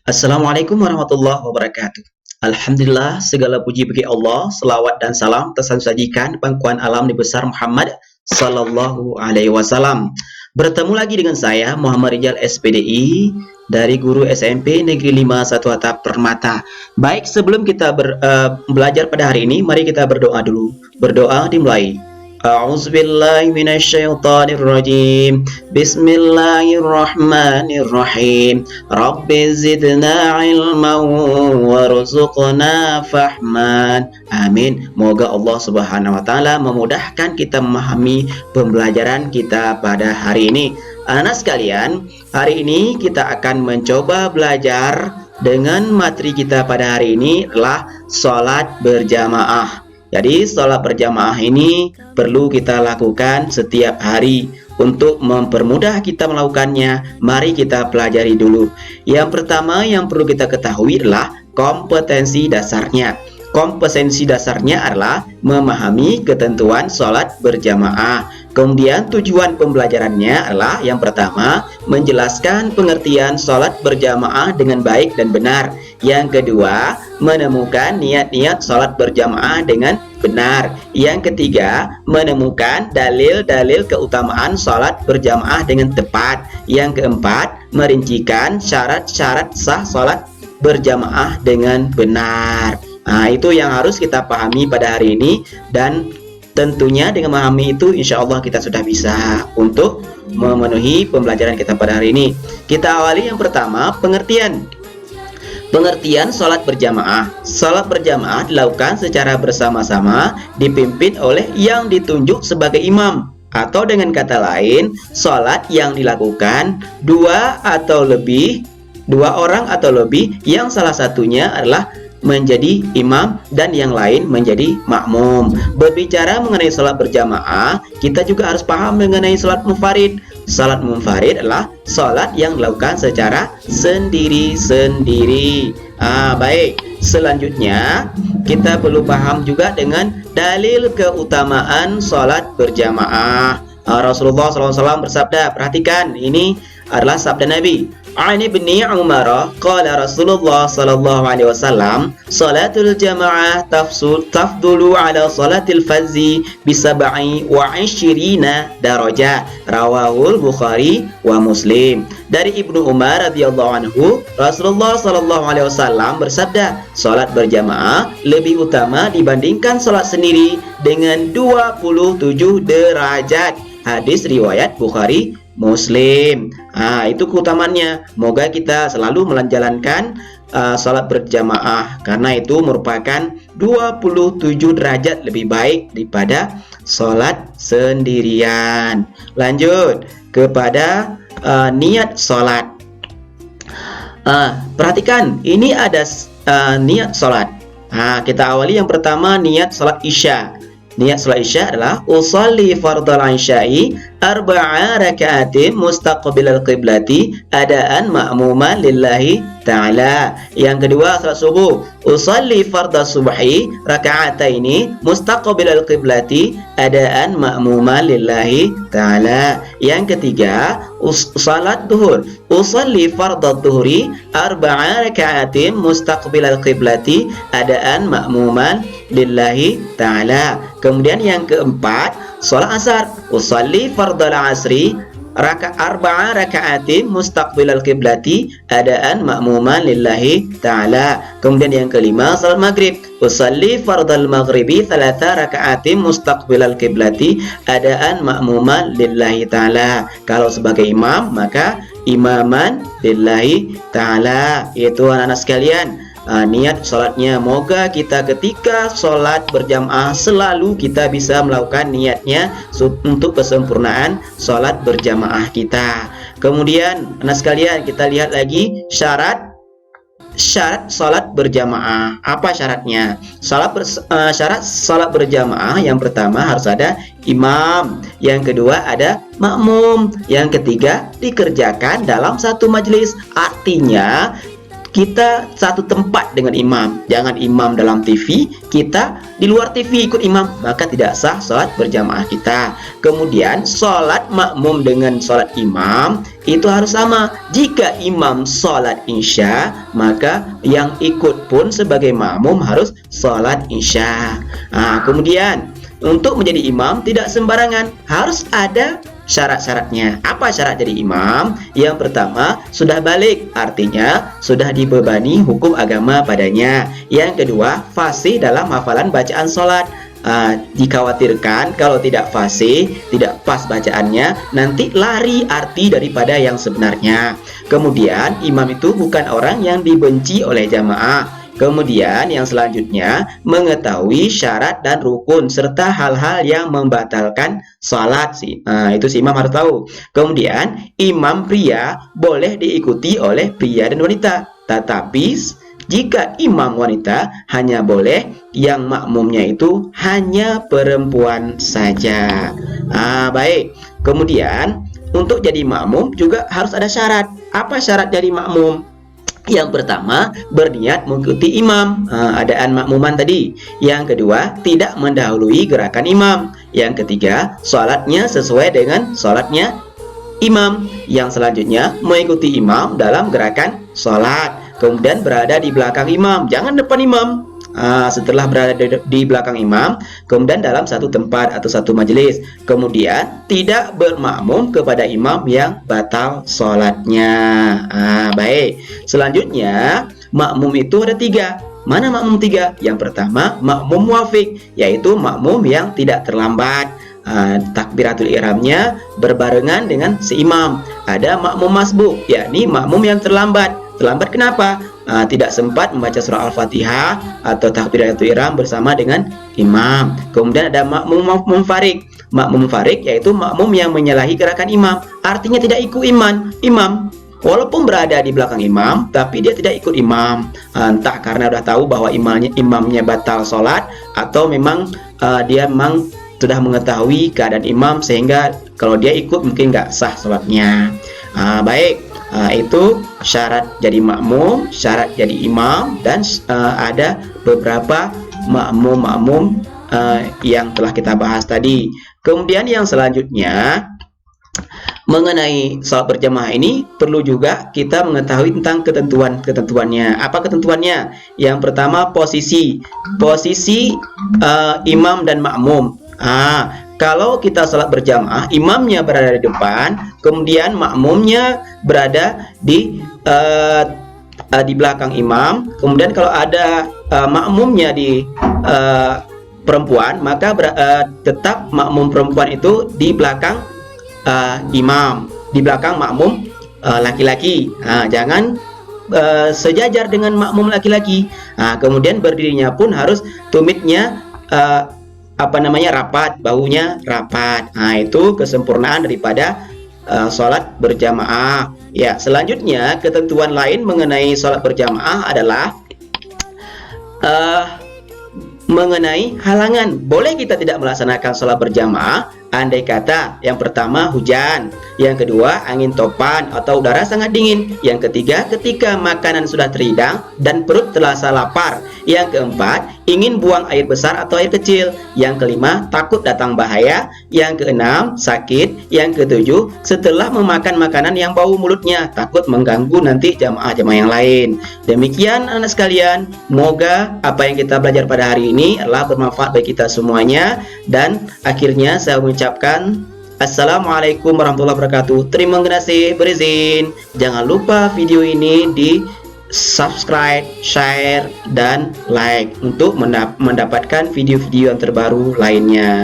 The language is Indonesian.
Assalamualaikum warahmatullahi wabarakatuh. Alhamdulillah, segala puji bagi Allah, selawat dan salam tersajikan pangkuan alam Nabi besar Muhammad Sallallahu Alaihi Wasallam. Bertemu lagi dengan saya Muhammad Rijal SPDI dari guru SMP Negeri 5 Satu Atap Permata. Baik, sebelum kita belajar pada hari ini, mari kita berdoa dulu. Berdoa dimulai. A'udzubillahi minasyaitonirrajim. Bismillahirrahmanirrahim. Rabbi zidna ilman warzuqna fahman. Amin. Moga Allah Subhanahu wa taala memudahkan kita memahami pembelajaran kita pada hari ini. Anak sekalian, hari ini kita akan mencoba belajar dengan materi kita pada hari ini adalah salat berjamaah. Jadi sholat berjamaah ini perlu kita lakukan setiap hari. Untuk mempermudah kita melakukannya, mari kita pelajari dulu. Yang pertama yang perlu kita ketahui adalah kompetensi dasarnya. Kompetensi dasarnya adalah memahami ketentuan sholat berjamaah. Kemudian tujuan pembelajarannya adalah yang pertama, menjelaskan pengertian sholat berjamaah dengan baik dan benar. Yang kedua, menemukan niat-niat sholat berjamaah dengan benar. Yang ketiga, menemukan dalil-dalil keutamaan sholat berjamaah dengan tepat. Yang keempat, merincikan syarat-syarat sah sholat berjamaah dengan benar. Nah, itu yang harus kita pahami pada hari ini, dan tentunya dengan memahami itu insya Allah kita sudah bisa untuk memenuhi pembelajaran kita pada hari ini. Kita awali yang pertama, pengertian sholat berjamaah. Sholat berjamaah dilakukan secara bersama-sama dipimpin oleh yang ditunjuk sebagai imam. Atau dengan kata lain, sholat yang dilakukan dua orang atau lebih, yang salah satunya adalah menjadi imam dan yang lain menjadi makmum. Berbicara mengenai sholat berjamaah, kita juga harus paham mengenai sholat munfarid. Sholat munfarid adalah sholat yang dilakukan secara sendiri-sendiri. Baik, selanjutnya kita perlu paham juga dengan dalil keutamaan sholat berjamaah. Rasulullah SAW bersabda, perhatikan, ini adalah sabda Nabi. Ani bin Umar qala Rasulullah sallallahu alaihi wasallam, salatul jamaah tafdulu ala salatil fardhi bi 27 darajah. Rawahul Bukhari wa Muslim. Dari Ibnu Umar radhiyallahu anhu, Rasulullah sallallahu alaihi wasallam bersabda, salat berjamaah lebih utama dibandingkan salat sendiri dengan 27 derajat. Hadis riwayat Bukhari Muslim. Itu keutamaannya. Moga kita selalu menjalankan salat berjamaah, karena itu merupakan 27 derajat lebih baik daripada salat sendirian. Lanjut kepada niat salat. Perhatikan, ini ada niat salat. Kita awali yang pertama, niat salat Isya. Niat salat Isya adalah usolli fardal isya'i arba'a raka'atin mustaqbilal qiblati adaan ma'muman lillahi ta'ala. Yang kedua, salat subuh, usolli fardal subhi raka'ataini mustaqbilal qiblati adaan ma'muman lillahi ta'ala. Yang ketiga, salat duhur, usolli fardal duhri arba'a raka'atin mustaqbilal qiblati adaan ma'muman lillahi ta'ala. Kemudian yang keempat, salat asar, usolli fardal asri arba'a raka'atin mustaqbilal qiblati adaan ma'muman lillahi ta'ala. Kemudian yang kelima, salat maghrib, usolli fardal maghribi thalatha raka'atin mustaqbilal qiblati adaan ma'muman lillahi ta'ala. Kalau sebagai imam, maka imaman lillahi ta'ala. Itu anak-anak sekalian, niat sholatnya. Moga kita ketika sholat berjamaah selalu kita bisa melakukan niatnya untuk kesempurnaan sholat berjamaah kita. Kemudian anak sekalian, kita lihat lagi syarat sholat berjamaah. Apa syaratnya? Syarat sholat berjamaah, yang pertama harus ada imam, yang kedua ada makmum, yang ketiga dikerjakan dalam satu majelis. Artinya kita satu tempat dengan imam. Jangan imam dalam TV, kita di luar TV ikut imam, maka tidak sah sholat berjamaah kita. Kemudian sholat makmum dengan sholat imam itu harus sama. Jika imam sholat isya, maka yang ikut pun sebagai makmum harus sholat isya. Kemudian untuk menjadi imam tidak sembarangan, harus ada syarat-syaratnya. Apa syarat jadi imam? Yang pertama, sudah balik, artinya sudah dibebani hukum agama padanya. Yang kedua, fasih dalam hafalan bacaan sholat. Dikhawatirkan kalau tidak fasih, tidak pas bacaannya, nanti lari arti daripada yang sebenarnya. Kemudian imam itu bukan orang yang dibenci oleh jamaah. Kemudian yang selanjutnya, mengetahui syarat dan rukun serta hal-hal yang membatalkan salat sih. Itu si imam harus tahu. Kemudian imam pria boleh diikuti oleh pria dan wanita. Tetapi jika imam wanita hanya boleh yang makmumnya itu hanya perempuan saja. Baik. Kemudian untuk jadi makmum juga harus ada syarat. Apa syarat jadi makmum? Yang pertama, berniat mengikuti imam, adaan makmuman tadi. Yang kedua, tidak mendahului gerakan imam. Yang ketiga, sholatnya sesuai dengan sholatnya imam. Yang selanjutnya, mengikuti imam dalam gerakan sholat. Kemudian berada di belakang imam, jangan depan imam. Setelah berada di belakang imam, kemudian dalam satu tempat atau satu majelis. Kemudian tidak bermakmum kepada imam yang batal sholatnya. Baik. Selanjutnya, makmum itu ada 3. Mana makmum 3? Yang pertama, makmum muafiq, yaitu makmum yang tidak terlambat. Takbiratul ihramnya berbarengan dengan si imam. Ada makmum masbuk, yakni makmum yang terlambat. Terlambat kenapa? Tidak sempat membaca surah Al-Fatihah atau takbiratul ihram bersama dengan imam. Kemudian ada makmum munfarid. Makmum munfarid yaitu makmum yang menyalahi gerakan imam, artinya tidak ikut imam. Walaupun berada di belakang imam, tapi dia tidak ikut imam. Entah karena sudah tahu bahwa imamnya batal sholat, atau memang dia memang sudah mengetahui keadaan imam sehingga kalau dia ikut mungkin nggak sah sholatnya. Baik. Itu syarat jadi makmum, syarat jadi imam, dan ada beberapa makmum yang telah kita bahas tadi. Kemudian yang selanjutnya, mengenai sholat berjamaah ini perlu juga kita mengetahui tentang ketentuannya. Apa ketentuannya? Yang pertama, posisi imam dan makmum. Kalau kita sholat berjamaah, imamnya berada di depan, kemudian makmumnya berada di belakang imam. Kemudian kalau ada makmumnya di perempuan, maka tetap makmum perempuan itu di belakang imam, di belakang makmum laki-laki. Jangan sejajar dengan makmum laki-laki. Kemudian berdirinya pun harus tumitnya rapat, bahunya rapat. Itu kesempurnaan daripada sholat berjamaah. Ya, selanjutnya ketentuan lain mengenai sholat berjamaah adalah mengenai halangan. Boleh kita tidak melaksanakan sholat berjamaah andai kata yang pertama hujan, yang kedua angin topan atau udara sangat dingin, yang ketiga ketika makanan sudah terhidang dan perut terasa lapar, yang keempat ingin buang air besar atau air kecil, yang kelima takut datang bahaya, yang keenam sakit, yang ketujuh setelah memakan makanan yang bau mulutnya takut mengganggu nanti jamaah-jamaah yang lain. Demikian anak sekalian, semoga apa yang kita belajar pada hari ini adalah bermanfaat bagi kita semuanya, dan akhirnya saya mengucapkan Assalamualaikum warahmatullahi wabarakatuh. Terima kasih, berizin. Jangan lupa video ini di subscribe, share, dan like untuk mendapatkan video-video yang terbaru lainnya.